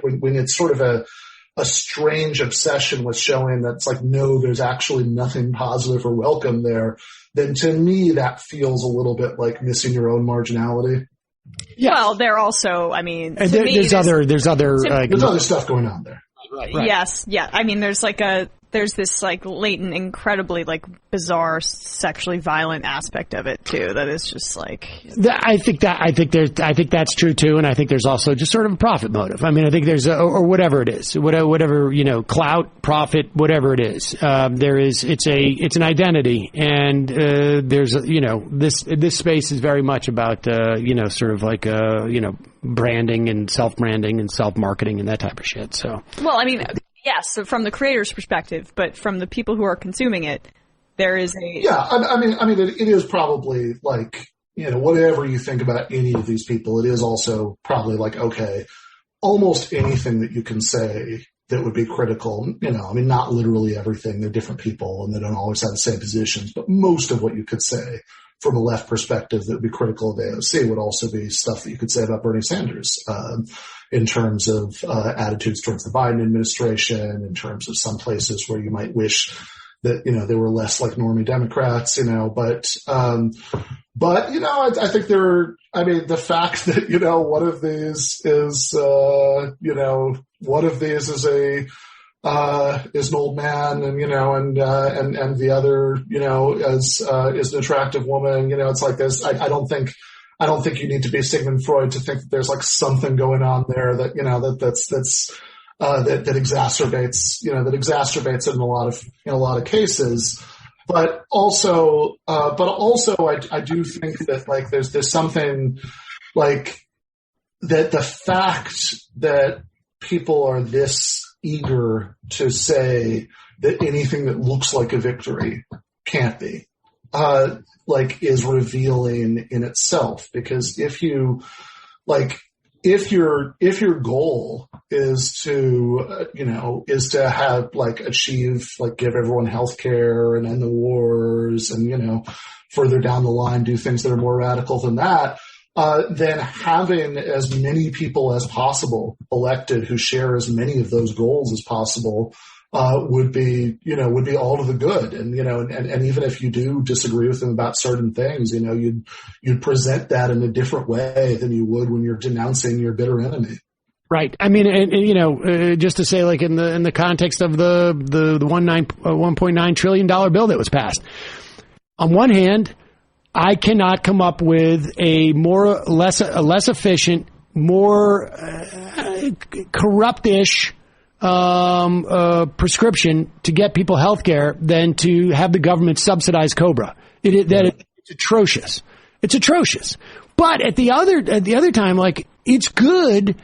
when it's sort of a strange obsession with showing that's like, no, there's actually nothing positive or welcome there, then to me that feels a little bit like missing your own marginality. Yes. Well, they're also, I mean, there's other stuff going on there. Right. Yes. Yeah. I mean, there's this like latent, incredibly like bizarre, sexually violent aspect of it too. That is just like. I think that's true too, and I think there's also just sort of a profit motive. I mean, I think there's or whatever it is, whatever clout, profit, whatever it is. It's an identity, and there's this space is very much about sort of like branding and self-branding and self-marketing and that type of shit. So. Well, I mean. Yes, so from the creator's perspective, but from the people who are consuming it, there is a... Yeah, I mean, it is probably like, whatever you think about any of these people, it is also probably like, okay, almost anything that you can say that would be critical, I mean, not literally everything. They're different people and they don't always have the same positions, but most of what you could say from a left perspective that would be critical of AOC would also be stuff that you could say about Bernie Sanders, in terms of attitudes towards the Biden administration, in terms of some places where you might wish that, they were less like normie Democrats, but I think the fact that, one of these is, one of these is an old man and the other, is an attractive woman, it's like this. I don't think you need to be Sigmund Freud to think that there's like something going on there that, that exacerbates it in a lot of cases. But also I do think that like there's something like that the fact that people are this eager to say that anything that looks like a victory can't be, is revealing in itself. Because if your goal is to have achieve, give everyone health care and end the wars and, further down the line, do things that are more radical than that, then having as many people as possible elected who share as many of those goals as possible would be all to the good. And, and even if you do disagree with them about certain things, you'd present that in a different way than you would when you're denouncing your bitter enemy. Right. I mean, and just to say, like in the context of the $1.9 trillion bill that was passed, on one hand, I cannot come up with a less efficient, more corruptish prescription to get people health care than to have the government subsidize Cobra. It's atrocious. It's atrocious. But at the other time, it's good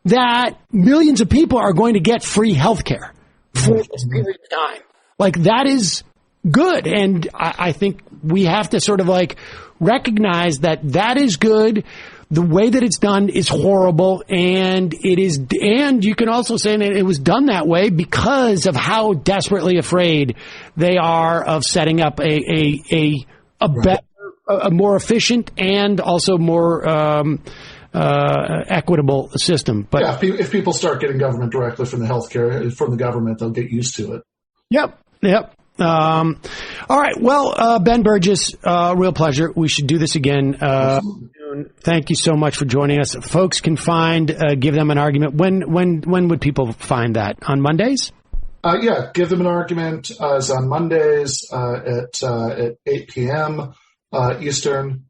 that millions of people are going to get free health care for this period of time. That is good. And I think we have to sort of recognize that is good. The way that it's done is horrible, and you can also say that it was done that way because of how desperately afraid they are of setting up a better, a more efficient and also more equitable system. But yeah, if people start getting government directly from the government, they'll get used to it. Yep. All right. Well, Ben Burgess, real pleasure. We should do this again. Thank you so much for joining us. Folks can find Give Them an Argument. When would people find that? On Mondays? Yeah, Give Them an Argument is on Mondays at 8 p.m. Eastern.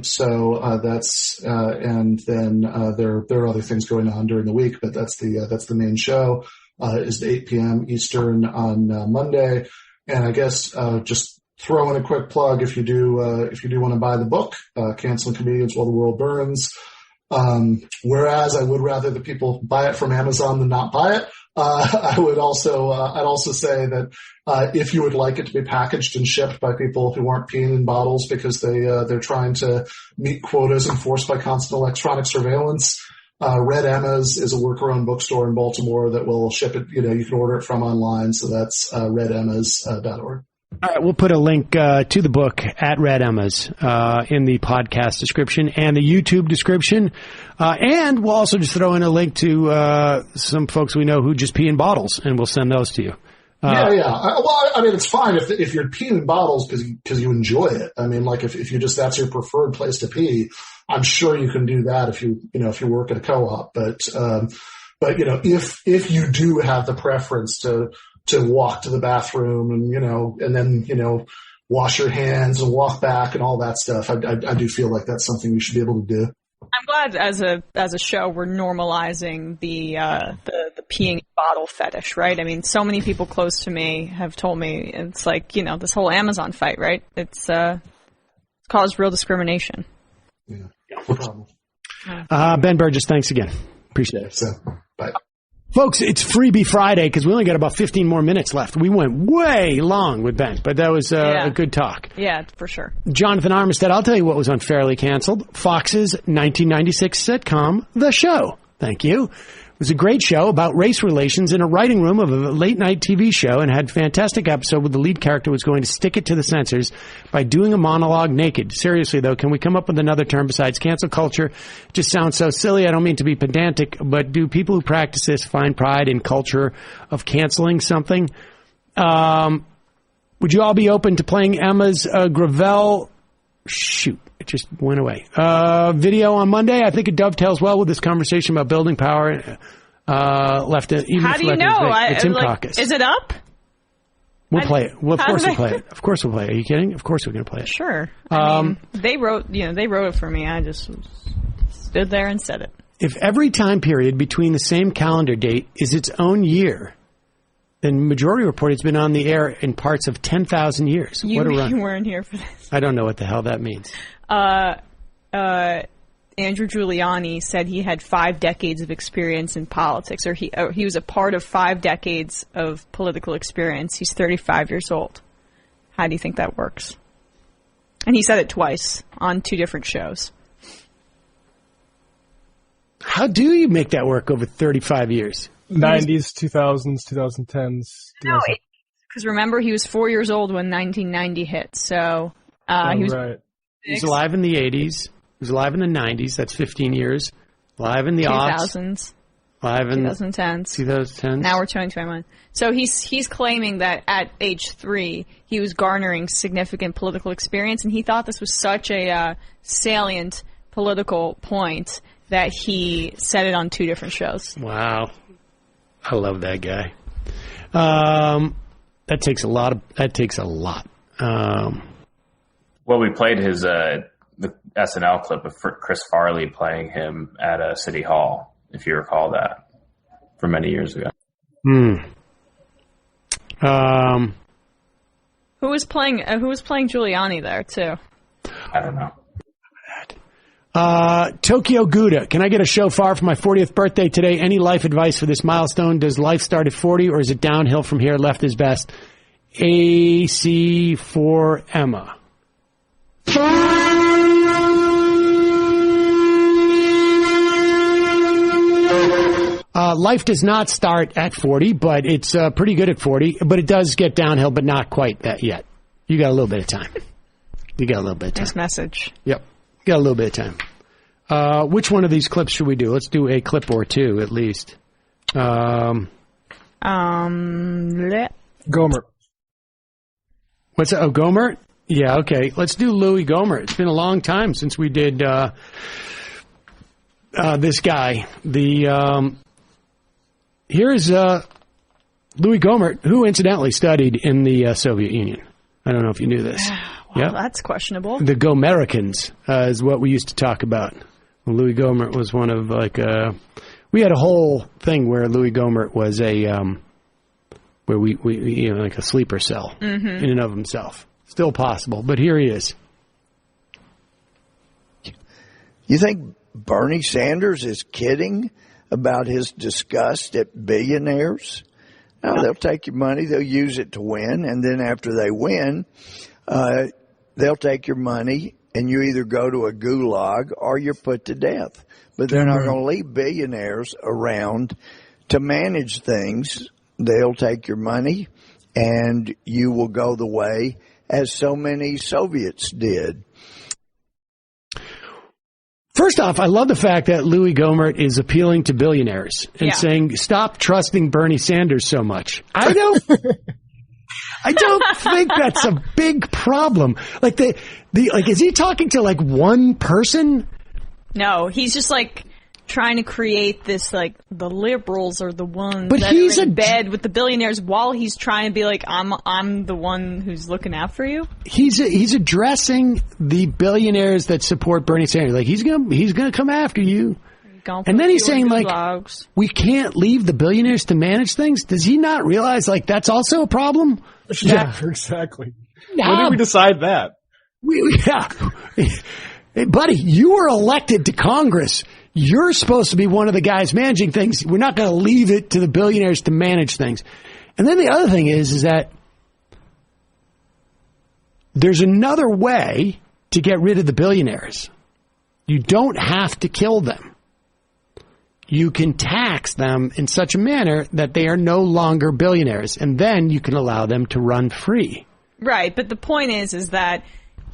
So that's and then there are other things going on during the week, but that's the main show. Is the 8 p.m. Eastern on Monday. And I guess just throw in a quick plug if you do want to buy the book, Canceling Comedians While the World Burns. Whereas I would rather that people buy it from Amazon than not buy it. I'd also say that if you would like it to be packaged and shipped by people who aren't peeing in bottles because they're trying to meet quotas enforced by constant electronic surveillance, Red Emma's is a worker-owned bookstore in Baltimore that will ship it. You can order it from online. So that's redemmas.org. All right, we'll put a link to the book at Red Emma's in the podcast description and the YouTube description. And we'll also just throw in a link to some folks we know who just pee in bottles, and we'll send those to you. Well, I mean, it's fine if you're peeing in bottles because you enjoy it. I mean, like if you just, that's your preferred place to pee, I'm sure you can do that if you work at a co-op. But if you do have the preference to walk to the bathroom and then wash your hands and walk back and all that stuff, I do feel like that's something we should be able to do. I'm glad as a show we're normalizing the peeing bottle fetish, right? I mean, so many people close to me have told me it's like, this whole Amazon fight, right? It's caused real discrimination. Yeah, no problem. Ben Burgess, thanks again. Appreciate it. So, bye. Folks, it's Freebie Friday because we only got about 15 more minutes left. We went way long with Ben, but that was a good talk. Yeah, for sure. Jonathan Armistead, I'll tell you what was unfairly canceled. Fox's 1996 sitcom, The Show. Thank you. It was a great show about race relations in a writing room of a late-night TV show and had a fantastic episode where the lead character was going to stick it to the censors by doing a monologue naked. Seriously, though, can we come up with another term besides cancel culture? It just sounds so silly. I don't mean to be pedantic, but do people who practice this find pride in culture of canceling something? Would you all be open to playing Emma's Gravel? Shoot, it just went away. Video on Monday. I think it dovetails well with this conversation about building power. Left it. Even How do you know? The Tim Caucus. Is it up? We'll play it. Well, of course we'll play it. Of course we'll play it. Are you kidding? Of course we're going to play it. Sure. I mean, they wrote it for me. I just stood there and said it. If every time period between the same calendar date is its own year, then Majority Report has been on the air in parts of 10,000 years. What a run. You weren't here for this. I don't know what the hell that means. Andrew Giuliani said he had 5 decades of experience in politics, or he was a part of 5 decades of political experience. He's 35 years old. How do you think that works? And he said it twice on 2 different shows. How do you make that work over 35 years? 90s, 2000s, 2010s. No, because remember, he was 4 years old when 1990 hit, so he was... Right. He was alive in the 80s. He was alive in the 90s. That's 15 years. Alive in the 2000s. Alive in 2010s. 2010s. Now we're 2021. So he's claiming that at age 3, he was garnering significant political experience, and he thought this was such a salient political point that he said it on 2 different shows. Wow. I love that guy. That takes a lot. Well, we played his the SNL clip of Chris Farley playing him at City Hall, if you recall that, from many years ago. Who was playing Giuliani there too? I don't know. Tokyo Gouda. Can I get a shofar for my 40th birthday today? Any life advice for this milestone? Does life start at 40 or is it downhill from here? Left is best. AC for Emma. Life does not start at 40, but it's pretty good at 40. But it does get downhill, but not quite that yet. You got a little bit of time. Nice message. Yep. Got a little bit of time. Which one of these clips should we do? Let's do a clip or 2 at least. Gomer. What's that? Oh, Gomer? Yeah, okay. Let's do Louis Gomer. It's been a long time since we did this guy. Here's Louis Gomer, who incidentally studied in the Soviet Union. I don't know if you knew this. Well, yep. That's questionable. The Gomericans is what we used to talk about. Well, Louis Gomer was one of we had a whole thing where Louis Gomer was where we like a sleeper cell in and of himself. Still possible, but here he is. You think Bernie Sanders is kidding about his disgust at billionaires? No, they'll take your money, they'll use it to win, and then after they win, they'll take your money and you either go to a gulag or you're put to death. But they're not going to leave billionaires around to manage things. They'll take your money and you will go the way as so many Soviets did. First off, I love the fact that Louis Gohmert is appealing to billionaires and saying, stop trusting Bernie Sanders so much. I don't think that's a big problem. Like is he talking to like one person? No, he's just like trying to create this, like, the liberals are the ones but that he's are in bed with the billionaires while he's trying to be like, I'm the one who's looking out for you. He's addressing the billionaires that support Bernie Sanders. Like, he's gonna come after you. And then he's saying, like, we can't leave the billionaires to manage things. Does he not realize, like, that's also a problem? Yeah, exactly. When did we decide that? Hey, buddy, you were elected to Congress. You're supposed to be one of the guys managing things. We're not going to leave it to the billionaires to manage things. And then the other thing is that there's another way to get rid of the billionaires. You don't have to kill them. You can tax them in such a manner that they are no longer billionaires, and then you can allow them to run free. Right, but the point is that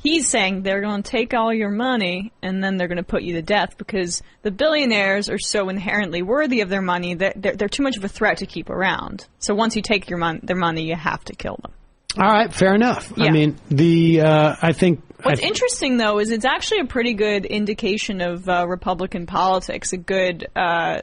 he's saying they're going to take all your money and then they're going to put you to death because the billionaires are so inherently worthy of their money that they're too much of a threat to keep around. So once you take their money, you have to kill them. All right, fair enough. Yeah. I mean, I think... What's interesting, though, is it's actually a pretty good indication of Republican politics, a good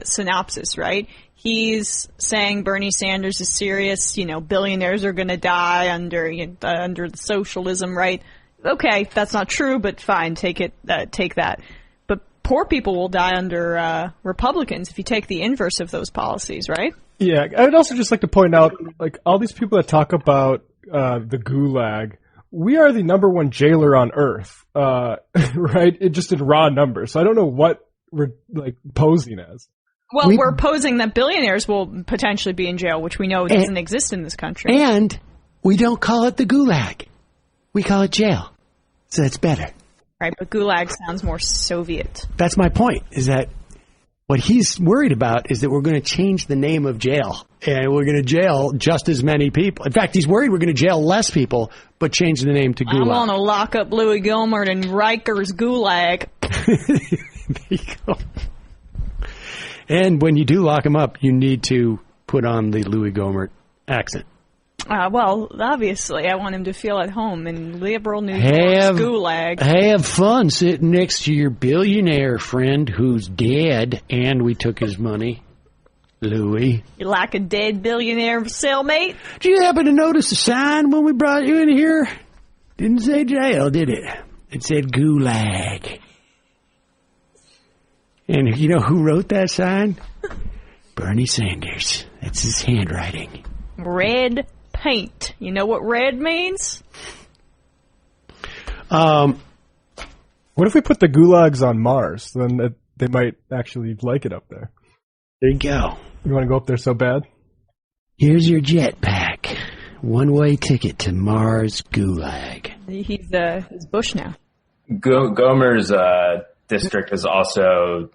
synopsis, right? He's saying Bernie Sanders is serious, billionaires are going to die under the socialism, right? Okay, that's not true, but fine, take that. But poor people will die under Republicans if you take the inverse of those policies, right? Yeah, I would also just like to point out, like, all these people that talk about the gulag, we are the number one jailer on earth, right? Just in raw numbers. So I don't know what we're, like, posing as. Well, we're posing that billionaires will potentially be in jail, which we know doesn't exist in this country. And we don't call it the gulag. We call it jail. So it's better. Right, but gulag sounds more Soviet. That's my point, is that what he's worried about is that we're going to change the name of jail. And we're going to jail just as many people. In fact, he's worried we're going to jail less people, but change the name to gulag. I'm going to lock up Louis Gohmert in Riker's gulag. There you go. And when you do lock him up, you need to put on the Louis Gohmert accent. Well, obviously, I want him to feel at home in liberal New York's gulag. Have fun sitting next to your billionaire friend who's dead, and we took his money, Louis. You like a dead billionaire cellmate? Did you happen to notice a sign when we brought you in here? Didn't say jail, did it? It said gulag. And you know who wrote that sign? Bernie Sanders. That's his handwriting. Red paint. You know what red means? What if we put the gulags on Mars? Then they might actually like it up there. There you go. You want to go up there so bad? Here's your jetpack. One-way ticket to Mars gulag. He's Bush now. Gomer's district is also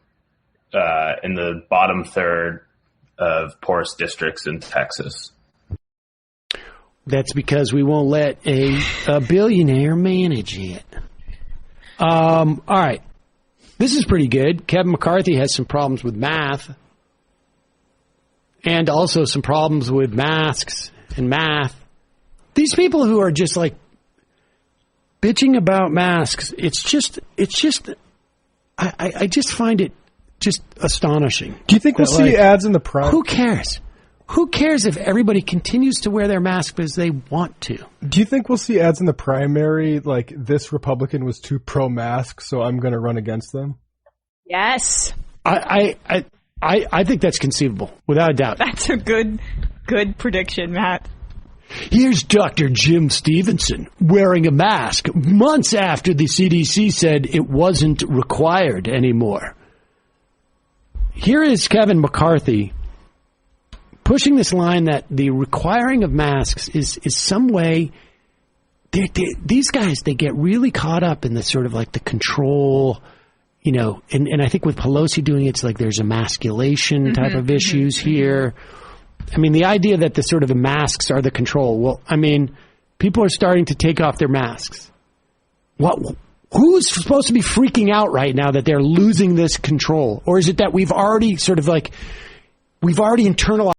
in the bottom third of poorest districts in Texas. That's because we won't let a billionaire manage it. All right. This is pretty good. Kevin McCarthy has some problems with math. And also some problems with masks and math. These people who are just like bitching about masks, it's just I just find it just astonishing. Do you think we'll see ads in the prime? Who cares? Who cares if everybody continues to wear their mask because they want to? Do you think we'll see ads in the primary like this Republican was too pro-mask, so I'm going to run against them? Yes. I think that's conceivable, without a doubt. That's a good prediction, Matt. Here's Dr. Jim Stevenson wearing a mask months after the CDC said it wasn't required anymore. Here is Kevin McCarthy pushing this line that the requiring of masks is some way. These guys, they get really caught up in the sort of like the control, and I think with Pelosi doing it, it's like there's emasculation type of issues here. I mean, the idea that the sort of the masks are the control. Well, I mean, people are starting to take off their masks. Who's supposed to be freaking out right now that they're losing this control? Or is it that we've already internalized